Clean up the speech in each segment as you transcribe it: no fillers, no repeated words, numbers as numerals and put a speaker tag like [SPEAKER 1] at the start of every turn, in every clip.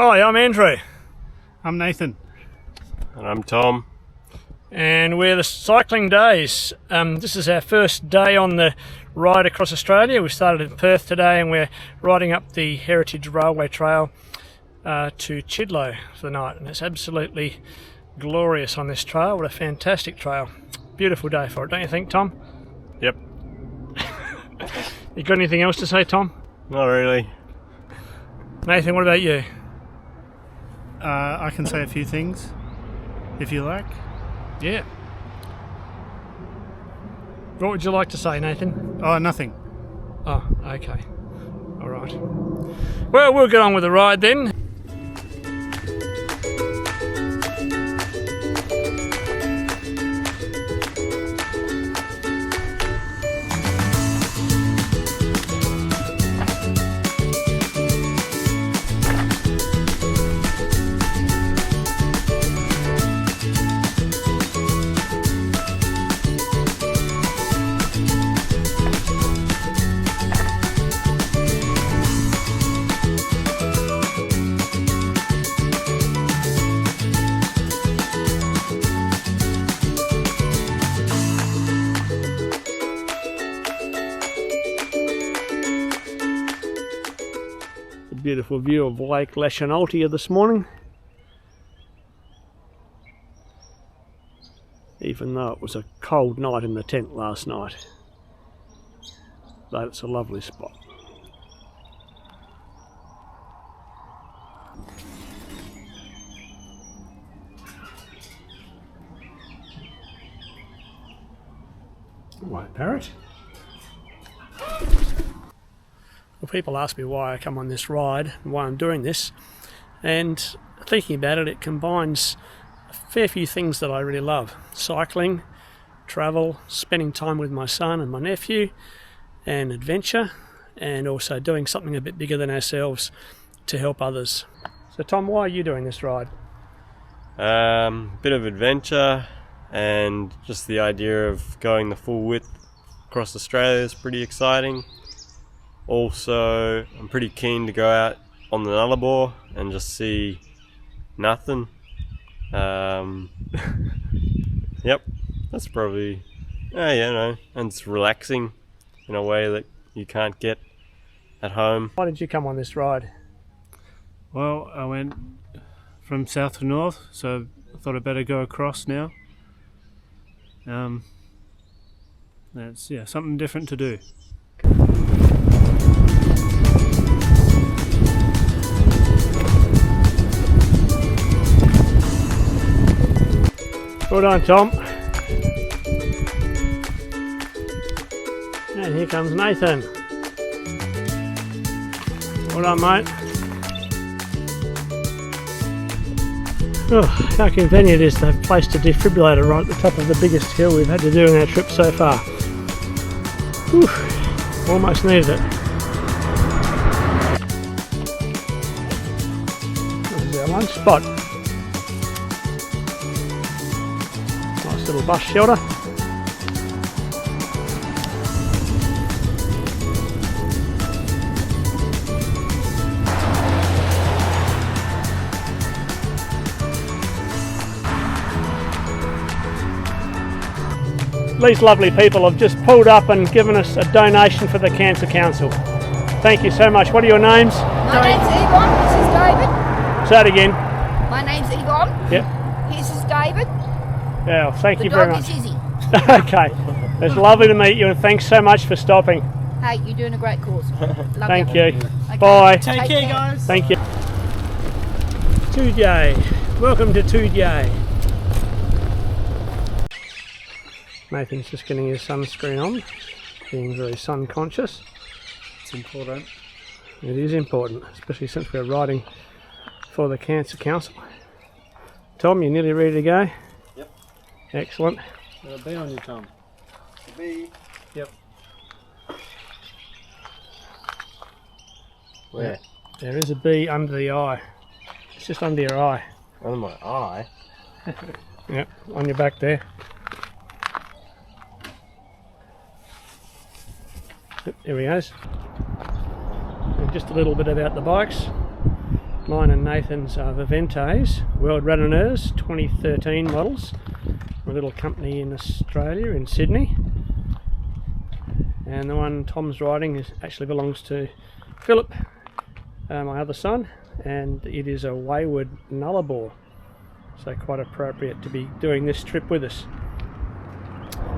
[SPEAKER 1] Hi, I'm Andrew.
[SPEAKER 2] I'm Nathan.
[SPEAKER 3] And I'm Tom.
[SPEAKER 1] And we're the Cycling Days. This is our first day on the ride across Australia. We started in Perth today and we're riding up the Heritage Railway Trail to Chidlow for the night. And it's absolutely glorious on this trail. What a fantastic trail. Beautiful day for it, don't you think, Tom?
[SPEAKER 3] Yep.
[SPEAKER 1] You got anything else to say, Tom?
[SPEAKER 3] Not really.
[SPEAKER 1] Nathan, what about you?
[SPEAKER 2] I can say a few things, if you like.
[SPEAKER 1] Yeah. What would you like to say, Nathan?
[SPEAKER 2] Oh, nothing.
[SPEAKER 1] Oh, okay. All right. Well, we'll get on with the ride then. Beautiful view of Lake Leschenaultia this morning, even though it was a cold night in the tent last night, but it's a lovely spot. White parrot. Well, people ask me why I come on this ride and why I'm doing this, and thinking about it, it combines a fair few things that I really love. Cycling, travel, spending time with my son and my nephew, and adventure, and also doing something a bit bigger than ourselves to help others. So Tom, why are you doing this ride?
[SPEAKER 3] Bit of adventure, and just the idea of going the full width across Australia is pretty exciting. Also, I'm pretty keen to go out on the Nullarbor and just see nothing. Yep, that's probably, and it's relaxing in a way that you can't get at home.
[SPEAKER 1] Why did you come on this ride?
[SPEAKER 2] Well, I went from south to north, so I thought I'd better go across now. That's something different to do.
[SPEAKER 1] Well done, Tom. And here comes Nathan. Well done, mate. Oh, how convenient it is to have placed a defibrillator right at the top of the biggest hill we've had to do in our trip so far. Whew, almost needed it. This is our lunch spot. Little bus shelter. These lovely people have just pulled up and given us a donation for the Cancer Council. Thank you so much. What are your names?
[SPEAKER 4] My name's Egon, this is David.
[SPEAKER 1] Say it again.
[SPEAKER 4] My name's Egon.
[SPEAKER 1] Yep.
[SPEAKER 4] This is David.
[SPEAKER 1] Yeah, well, thank
[SPEAKER 4] The
[SPEAKER 1] you very
[SPEAKER 4] dog
[SPEAKER 1] much.
[SPEAKER 4] is Izzy.
[SPEAKER 1] Okay, it's lovely to meet you and thanks so much for stopping.
[SPEAKER 4] Hey, you're doing a great cause. Love
[SPEAKER 1] Thank you.
[SPEAKER 4] Okay.
[SPEAKER 1] Bye.
[SPEAKER 4] Take care, guys.
[SPEAKER 1] Thank you. Toodyay. Welcome to Toodyay. Nathan's just getting his sunscreen on, being very sun conscious.
[SPEAKER 2] It's important.
[SPEAKER 1] It is important, especially since we're riding for the Cancer Council. Tom, you nearly ready to go?
[SPEAKER 3] Yep.
[SPEAKER 1] Excellent.
[SPEAKER 2] There's a bee on you, Tom.
[SPEAKER 3] A bee?
[SPEAKER 2] Yep.
[SPEAKER 3] Where?
[SPEAKER 1] There is a bee under the eye. It's just under your eye.
[SPEAKER 3] Under my eye?
[SPEAKER 1] Yep, on your back there. There he goes. And just a little bit about the bikes. Mine and Nathan's are Viventes World Randonneurs 2013 models. A little company in Australia, in Sydney. And the one Tom's riding actually belongs to Philip, my other son, and it is a wayward nullarbor. So quite appropriate to be doing this trip with us.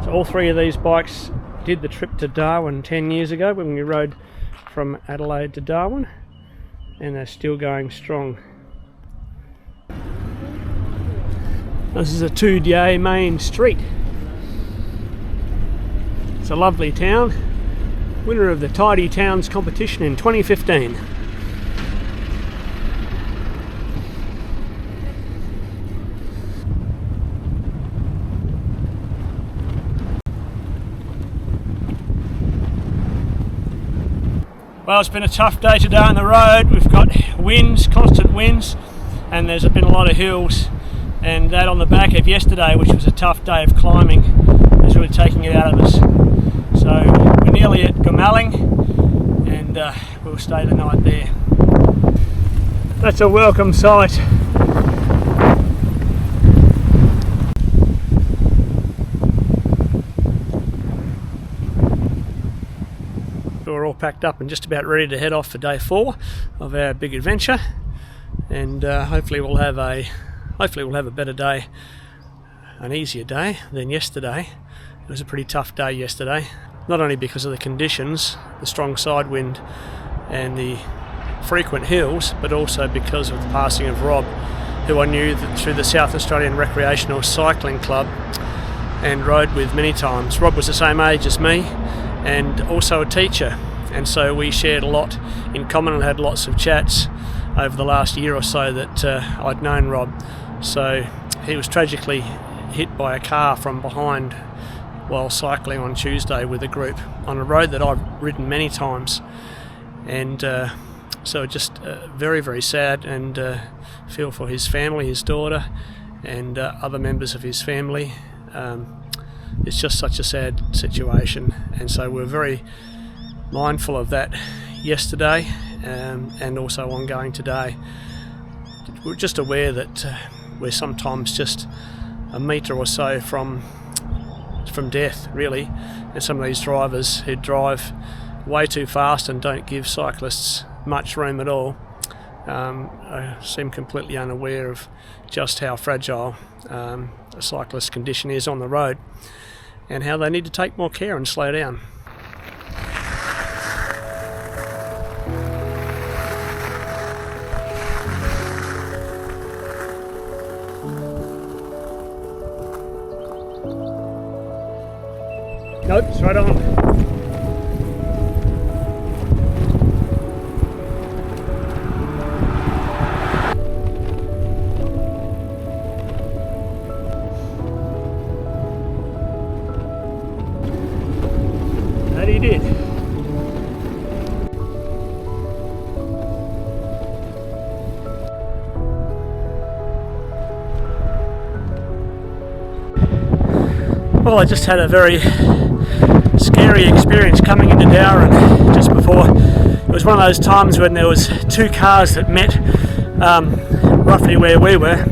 [SPEAKER 1] So all three of these bikes did the trip to Darwin 10 years ago when we rode from Adelaide to Darwin, and they're still going strong. This is a Toodyay main street. It's a lovely town, winner of the Tidy Towns competition in 2015. Well, it's been a tough day today on the road. We've got winds, constant winds, and there's been a lot of hills, and that on the back of yesterday, which was a tough day of climbing, is really taking it out of us. So we're nearly at Goomalling, and we'll stay the night there. That's a welcome sight. We're all packed up and just about ready to head off for day 4 of our big adventure, and hopefully we'll have a better day, an easier day than yesterday. It was a pretty tough day yesterday, not only because of the conditions, the strong side wind and the frequent hills, but also because of the passing of Rob, who I knew through the South Australian Recreational Cycling Club and rode with many times. Rob was the same age as me and also a teacher, and so we shared a lot in common and had lots of chats over the last year or so that I'd known Rob. So he was tragically hit by a car from behind while cycling on Tuesday with a group on a road that I've ridden many times, and so just very, very sad, and feel for his family, his daughter and other members of his family. It's just such a sad situation, and so we're very mindful of that yesterday, and also ongoing today. We're just aware that we're sometimes just a metre or so from death, really, and some of these drivers who drive way too fast and don't give cyclists much room at all seem completely unaware of just how fragile a cyclist's condition is on the road, and how they need to take more care and slow down. Nope, it's right on. That he did. Well, I just had a very scary experience coming into Dowerin just before. It was one of those times when there was two cars that met roughly where we were.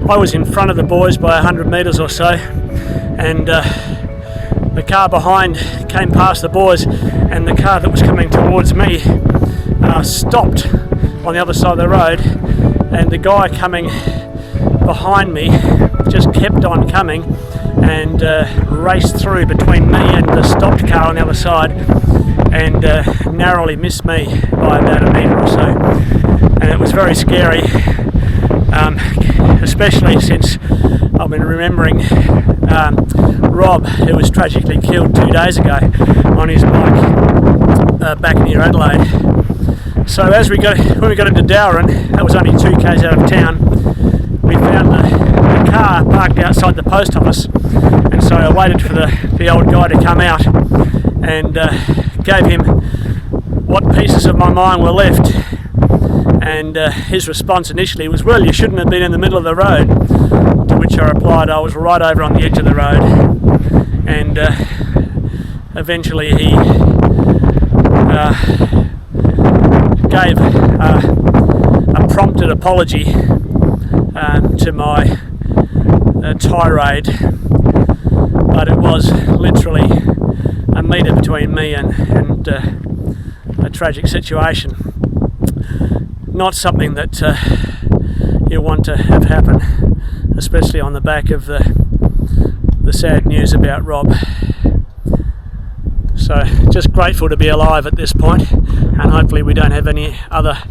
[SPEAKER 1] I was in front of the boys by 100 metres or so, and the car behind came past the boys, and the car that was coming towards me stopped on the other side of the road, and the guy coming behind me just kept on coming and raced through between me and the stopped car on the other side, and narrowly missed me by about a metre or so. And it was very scary, especially since I've been remembering Rob, who was tragically killed 2 days ago on his bike back near Adelaide. So when we got into Dowerin, that was only 2 k's out of town, we found the car parked outside the post office, and so I waited for the old guy to come out, and gave him what pieces of my mind were left, and his response initially was, "Well, you shouldn't have been in the middle of the road," to which I replied I was right over on the edge of the road, and eventually he gave a unprompted apology to my tirade, but it was literally a metre between me and a tragic situation. Not something that you want to have happen, especially on the back of the sad news about Rob. So just grateful to be alive at this point, and hopefully we don't have any other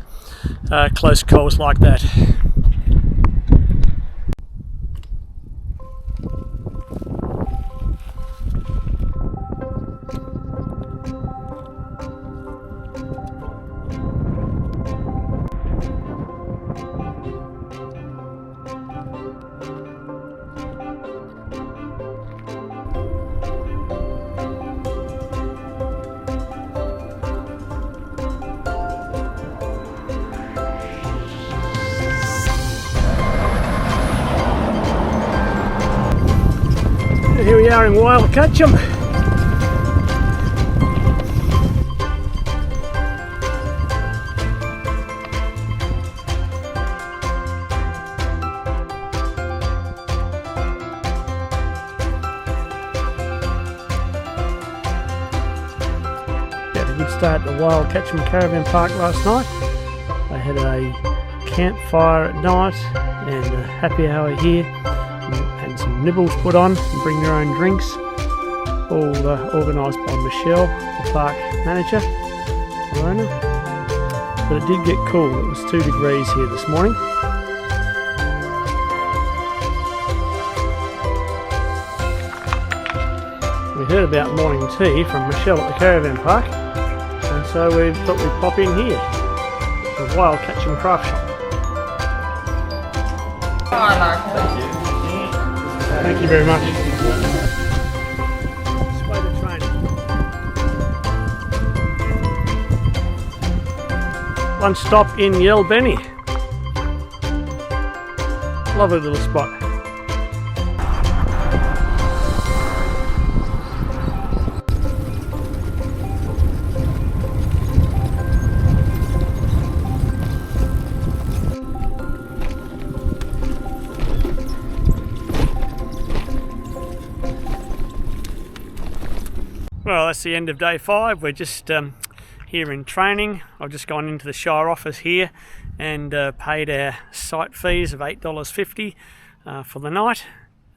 [SPEAKER 1] close calls like that. Here we are in Wyalkatchem. Had a good start at the Wyalkatchem Caravan Park last night. They had a campfire at night and a happy hour here. And some nibbles put on, and bring your own drinks, all organised by Michelle, the park manager, the owner. But it did get cool. It was 2 degrees here this morning. We heard about morning tea from Michelle at the caravan park, and so we thought we'd pop in here, the Wyalkatchem Craft Shop. Thank you very much. This way to Trayning. One stop in Albany. Lovely little spot. Well, that's the end of day 5. We're just here in Trayning. I've just gone into the Shire office here and paid our site fees of $8.50 for the night.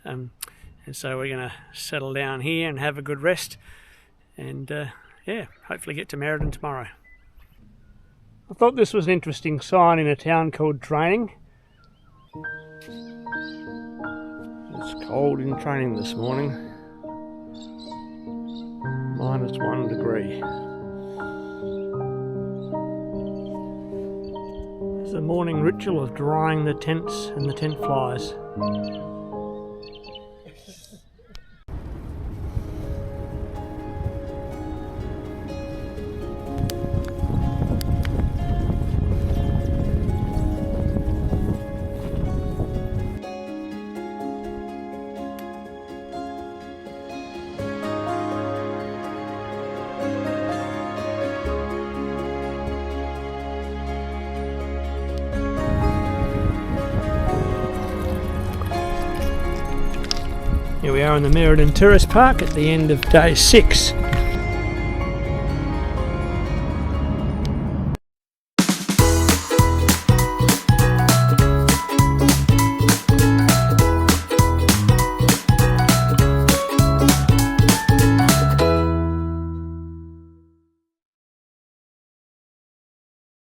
[SPEAKER 1] And so we're going to settle down here and have a good rest. And yeah, hopefully get to Merredin tomorrow. I thought this was an interesting sign in a town called Trayning. It's cold in Trayning this morning. -1 degree. It's the morning ritual of drying the tents and the tent flies. Here we are in the Merredin Tourist Park at the end of day 6.